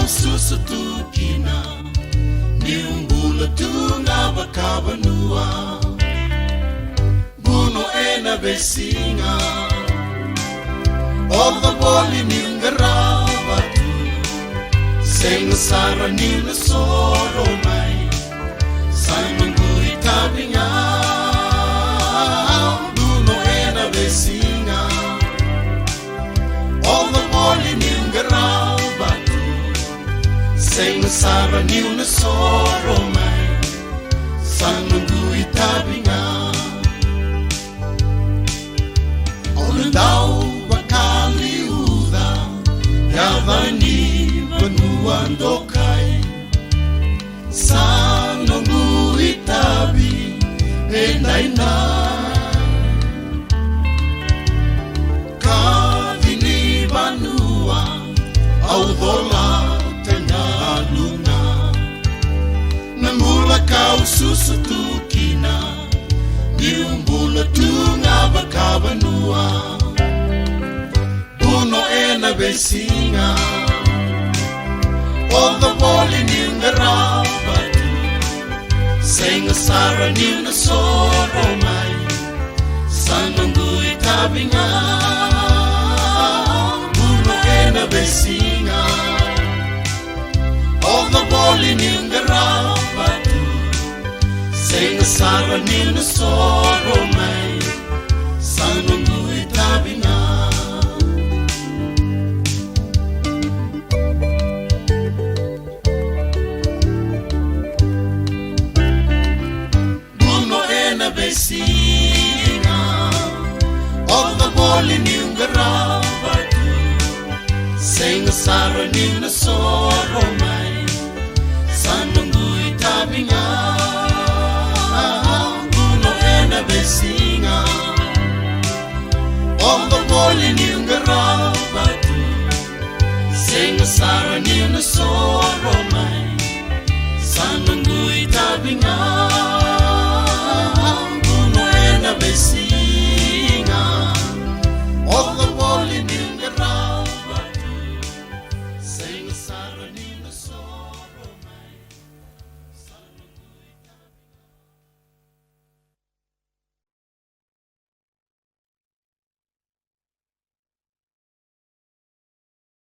susutukina niumbula tunga kabanua buno ena besinga Oga boli ningaraba tu Sing sara nina soro mai Simon gui tabinga Buno ena besinga Oga boli ningaraba tu Sing sara nina soro mai Simon gui tabinga Ola dau Yavani benuan dokai Sanongu itabi endaina Kavini banua au dola tengah luna Namula kau susutukina Niumbula tunga bakabanua Buno ena besinga Oga boli ningaraba tu Senga sara nina soro mai Sanongu itabinga Buno ena besinga Oga boli ningaraba tu Senga sara nina soro mai Sanongu itabinga Besinga Oga boli ningaraba tu Senga sara nina soro mai Sanongu itabinga Buno ena besinga Oga boli ningaraba tu Senga sara nina soro